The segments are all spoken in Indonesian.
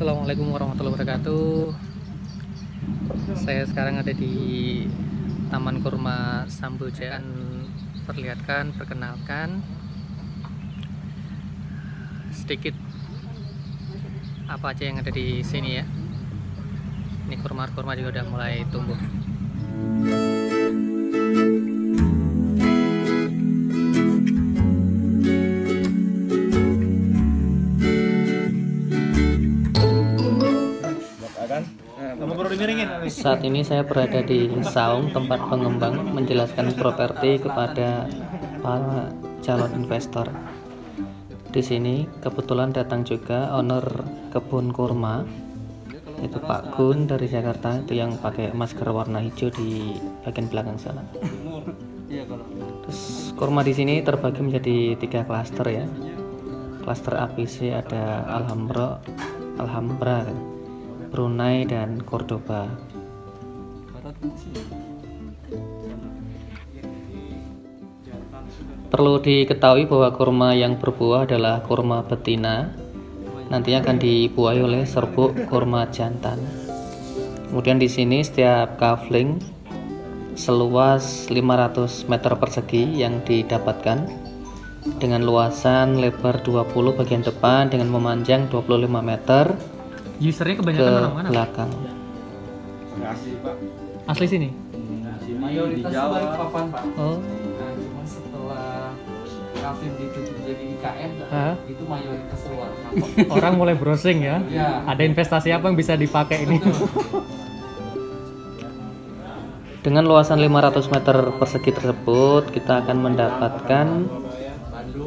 Assalamualaikum warahmatullahi wabarakatuh. Saya sekarang ada di Taman Kurma Samboja. Perkenalkan sedikit apa aja yang ada di sini ya. Ini kurma-kurma juga udah mulai tumbuh. Saat ini saya berada di Saung, tempat pengembang menjelaskan properti kepada para calon investor. Di sini kebetulan datang juga owner kebun kurma, itu Pak Gun dari Jakarta, itu yang pakai masker warna hijau di bagian belakang sana. Terus kurma di sini terbagi menjadi 3 klaster ya. Klaster ABC ada Alhambra, Brunei dan Cordoba. Perlu diketahui bahwa kurma yang berbuah adalah kurma betina, nantinya akan dibuahi oleh serbuk kurma jantan. Kemudian di sini setiap kafling seluas 500 meter persegi yang didapatkan dengan luasan lebar 20 bagian depan dengan memanjang 25 meter usernya ke kebanyakan orang mana? belakang. Asli Pak. Asli sini? Sini di Jawa. Papan Pak. Oh. Nah, cuma setelah kafling ditutup jadi IKN, itu mayoritas keluar. Orang mulai browsing ya. Ya. Ada investasi apa yang bisa dipakai ini? Dengan luasan 500 meter persegi tersebut, kita akan mendapatkan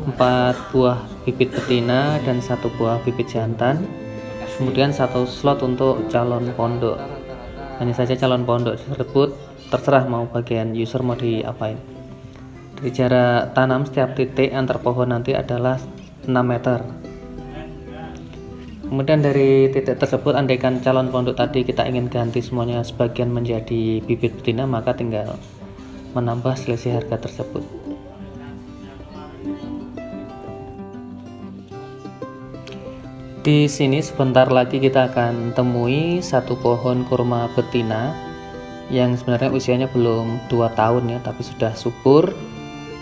4 buah bibit betina dan 1 buah bibit jantan. Kemudian 1 slot untuk calon pondok. Hanya saja calon pondok tersebut terserah mau bagian user mau diapain. Dari jarak tanam setiap titik antar pohon nanti adalah 6 meter. Kemudian dari titik tersebut, andaikan calon pondok tadi kita ingin ganti semuanya sebagian menjadi bibit betina, maka tinggal menambah selisih harga tersebut. Di sini sebentar lagi kita akan temui 1 pohon kurma betina yang sebenarnya usianya belum 2 tahun ya, tapi sudah subur,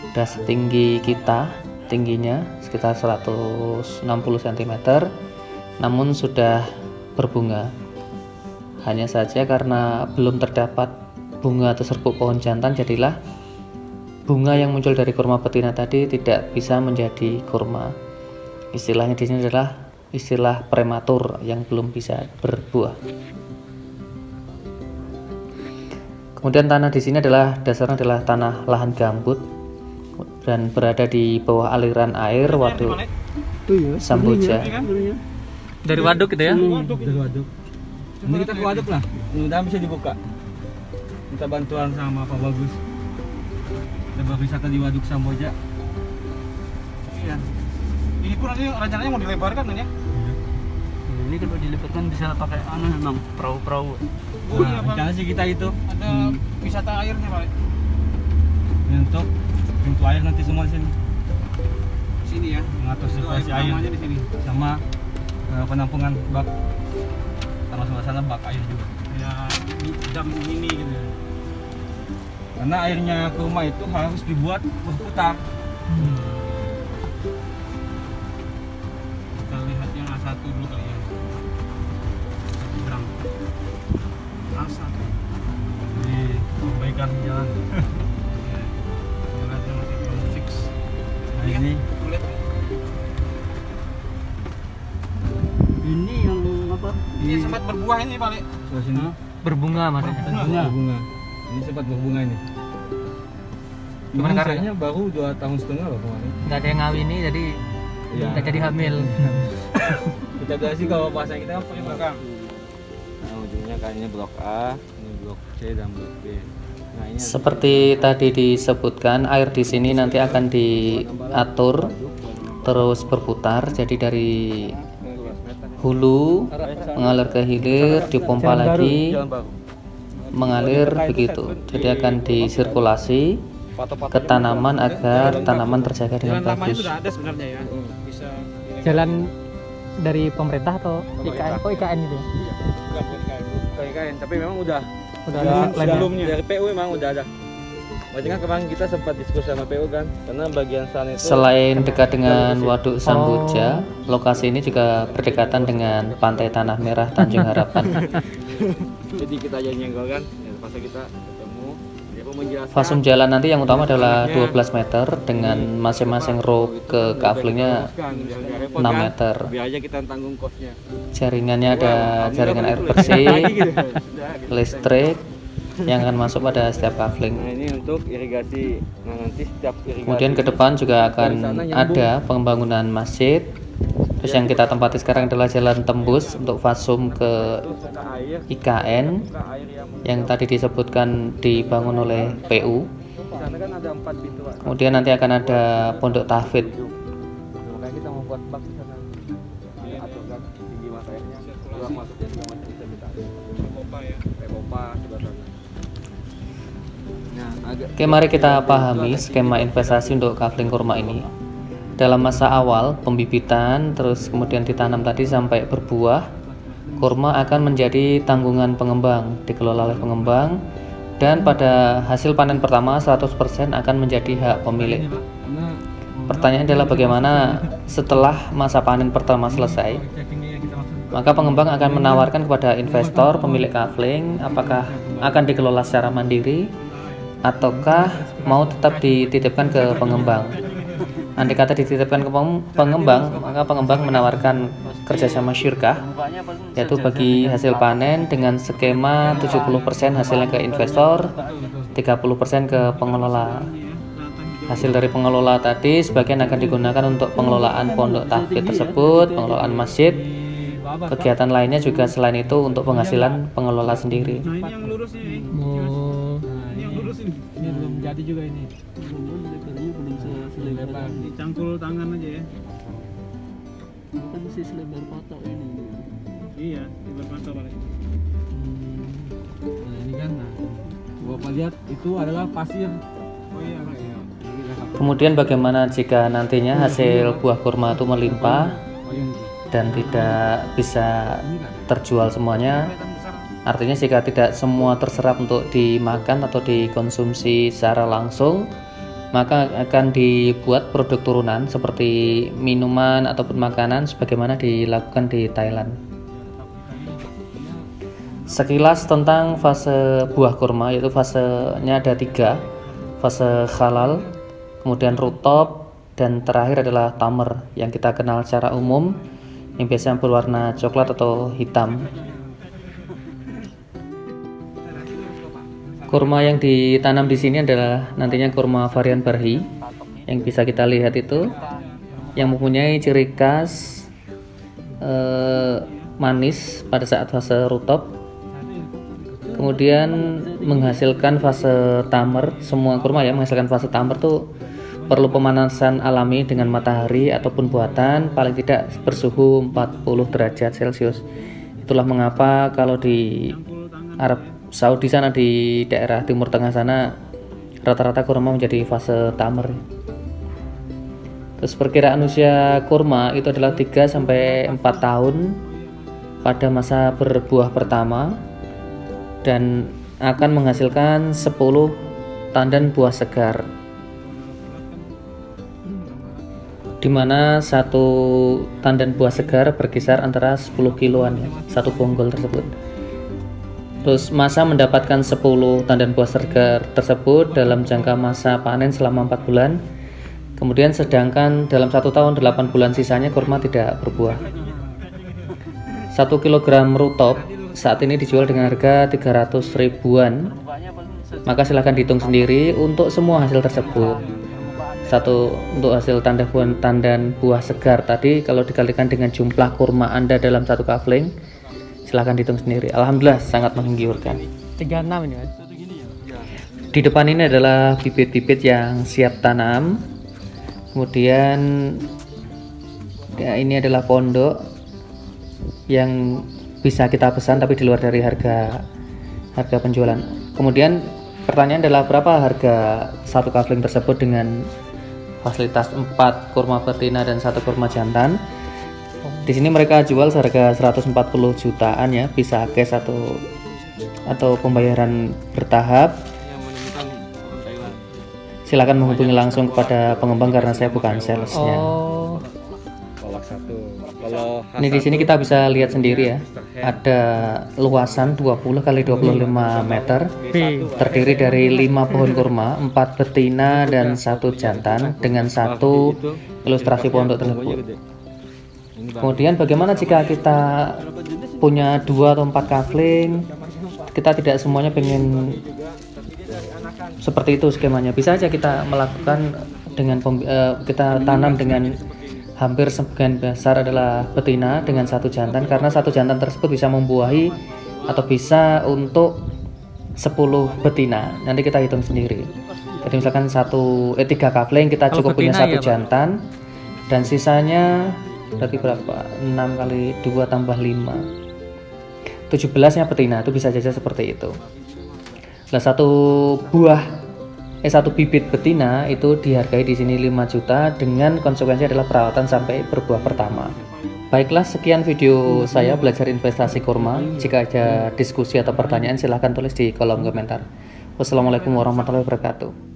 sudah setinggi kita, tingginya sekitar 160 cm, namun sudah berbunga. Hanya saja karena belum terdapat bunga atau serbuk pohon jantan, jadilah bunga yang muncul dari kurma betina tadi tidak bisa menjadi kurma. Istilahnya di sini adalah istilah prematur yang belum bisa berbuah. Kemudian tanah di sini dasarnya adalah tanah lahan gambut dan berada di bawah aliran air waduk Samboja. Dari waduk gitu ya? Dari waduk. Ini kita ke waduk lah. Mudah-mudahan bisa dibuka. Minta bantuan sama Pak Bagus. Kita berwisata di waduk Samboja. Iya. Ini pun nanti rencananya mau dilebarkan kan ya? Ini kalau dilebarkan bisa pakai memang perahu-perahu. Oh iya Pak. Rencana sih kita itu Ada wisata airnya Pak. untuk pintu air nanti semua di sini. Sini ya. Mengatur Itu sirkulasi air utamanya di sini. sama penampungan bak. Sama sebelah sana bak air juga. Ya di dam ini gitu ya. Karena airnya kurma itu harus dibuat berputar. Kita lihat yang A1 dulu kali ya. Berang. A1. Di perbaikan jalan. Ya. Jalannya masih belum fix. Nah ini Lihat. Ini yang apa? Ini sempat berbuah ini Pak. sebelah sini. Berbunga maksudnya. Berbunga. Ini sempat berbunga ini. Cuman karena Usianya baru 2,5 tahun loh kemarin. nggak ada yang ngawini, jadi Iya. nggak jadi hamil. Kita biasa kalau bahasa kita apa ya Belakang. Nah ujungnya kayaknya blok A, ini blok C dan blok B. Nah ini Seperti tadi disebutkan, air di sini nanti akan diatur terus berputar. Jadi dari hulu mengalir ke hilir, dipompa lagi, mengalir begitu. Jadi akan disirkulasi ke tanaman agar tanaman terjaga dengan Jalan lamanya bagus. sudah ada sebenarnya ya. Bisa Jalan dari pemerintah atau IKN? Pemerintah. Oh IKN gitu ya? Iya. Bukan IKN, tapi memang udah Udah sebelumnya dari PU memang udah ada. Berarti kan kemarin kita sempat diskusi sama PU kan, karena bagian sana itu Selain dekat dengan Waduk Sambuja, lokasi ini juga berdekatan dengan Pantai Tanah Merah Tanjung Harapan. jadi kita aja nyenggol kan, ya, pas kita ketemu dia pun menjelaskan. Fasum jalan nanti yang utama adalah 12 meter dengan masing-masing row ke kaflingnya 6 meter. Biar aja kita tanggung kosnya. Jaringannya ada jaringan air bersih, listrik yang akan masuk pada setiap kafling. Nah ini untuk irigasi. Nah nanti setiap irigasi. Kemudian ke depan juga akan ada pembangunan masjid. Terus yang kita tempati sekarang adalah jalan tembus untuk Fasum ke IKN yang tadi disebutkan dibangun oleh PU. Di sana kan ada 4 pintu, Pak. Kemudian nanti akan ada Pondok Tahfidz. Makanya kita mau buat bak di sana. Atur kan tinggi matanya. Keluar masuknya juga masih bisa kita. Kopa ya. Kopa sebelah sana. Nah, agak Oke, mari kita pahami skema investasi untuk kafling kurma ini. Dalam masa awal pembibitan, terus kemudian ditanam tadi sampai berbuah, kurma akan menjadi tanggungan pengembang, dikelola oleh pengembang, dan pada hasil panen pertama 100% akan menjadi hak pemilik. Pertanyaan adalah bagaimana setelah masa panen pertama selesai, maka pengembang akan menawarkan kepada investor pemilik kafling apakah akan dikelola secara mandiri ataukah mau tetap dititipkan ke pengembang. Andai kata dititipkan ke pengembang, maka pengembang menawarkan kerjasama syirkah, yaitu bagi hasil panen dengan skema 70% hasilnya ke investor, 30% ke pengelola. Hasil dari pengelola tadi sebagian akan digunakan untuk pengelolaan pondok tahfidz tersebut, pengelolaan masjid, kegiatan lainnya juga selain itu untuk penghasilan pengelola sendiri. Nah ini yang lurus ini. Ini yang lurus ini. Ini belum jadi juga ini. Belum selebar. Dicangkul tangan aja ya. Bukan mesti selebar patok ini. Iya, diberpantau paling. Nah ini kan, nah, Bapak lihat itu adalah pasir. Oh iya, Pak. Iya. Kemudian bagaimana jika nantinya hasil buah kurma itu melimpah dan tidak bisa terjual semuanya? Artinya jika tidak semua terserap untuk dimakan atau dikonsumsi secara langsung, maka akan dibuat produk turunan seperti minuman ataupun makanan sebagaimana dilakukan di Thailand. Sekilas tentang fase buah kurma, yaitu fasenya ada 3, fase halal, kemudian rutop, dan terakhir adalah tamer yang kita kenal secara umum yang biasanya berwarna coklat atau hitam. Kurma yang ditanam di sini adalah nantinya kurma varian Barhi yang bisa kita lihat itu yang mempunyai ciri khas manis pada saat fase rutop, kemudian menghasilkan fase tamer. Semua kurma ya menghasilkan fase tamer tuh perlu pemanasan alami dengan matahari ataupun buatan paling tidak bersuhu 40 derajat Celcius. Itulah mengapa kalau di Arab Saudi sana, di daerah Timur Tengah sana, rata-rata kurma menjadi fase tamer. Terus perkiraan usia kurma itu adalah 3-4 tahun pada masa berbuah pertama dan akan menghasilkan 10 tandan buah segar, di mana satu tandan buah segar berkisar antara 10 kiloan ya, satu bonggol tersebut. Terus masa mendapatkan 10 tandan buah segar tersebut dalam jangka masa panen selama 4 bulan. Kemudian sedangkan dalam 1 tahun 8 bulan sisanya kurma tidak berbuah. 1 kilogram rutop saat ini dijual dengan harga 300 ribuan. Maka silahkan dihitung sendiri untuk semua hasil tersebut. Satu untuk hasil tandan buah segar tadi kalau dikalikan dengan jumlah kurma Anda dalam satu kafling, silahkan dihitung sendiri. Alhamdulillah sangat menggiurkan. 36 ini kan. Di depan ini adalah bibit-bibit yang siap tanam. Kemudian ya, ini adalah pondok yang bisa kita pesan tapi di luar dari harga penjualan. Kemudian pertanyaan adalah berapa harga satu kafling tersebut dengan fasilitas 4 kurma betina dan 1 kurma jantan. Di sini mereka jual seharga 140 jutaan ya, bisa cash atau pembayaran bertahap. Yang menemukan orang Taiwan. Silakan menghubungi langsung kepada pengembang karena saya bukan salesnya. Oh, Kolak 1. Kalau Ini di sini kita bisa lihat sendiri ya, ada luasan 20 kali 25 meter, terdiri dari 5 pohon kurma, 4 betina dan 1 jantan dengan 1 ilustrasi pondok tersebut. Kemudian bagaimana jika kita punya 2 atau 4 kafling, kita tidak semuanya pengen seperti itu skemanya, bisa aja kita melakukan dengan kita tanam dengan hampir sebagian besar adalah betina dengan 1 jantan, karena 1 jantan tersebut bisa membuahi atau bisa untuk 10 betina. Nanti kita hitung sendiri. Jadi misalkan 3 kafling kita cukup punya 1 jantan, dan sisanya berarti berapa? 6 kali 2 tambah 5, 17 nya betina. Itu bisa saja seperti itu. Nah, satu bibit betina itu dihargai di sini 5 juta dengan konsekuensi adalah perawatan sampai berbuah pertama. Baiklah, sekian video saya belajar investasi kurma. Jika ada diskusi atau pertanyaan silahkan tulis di kolom komentar. Wassalamualaikum warahmatullahi wabarakatuh.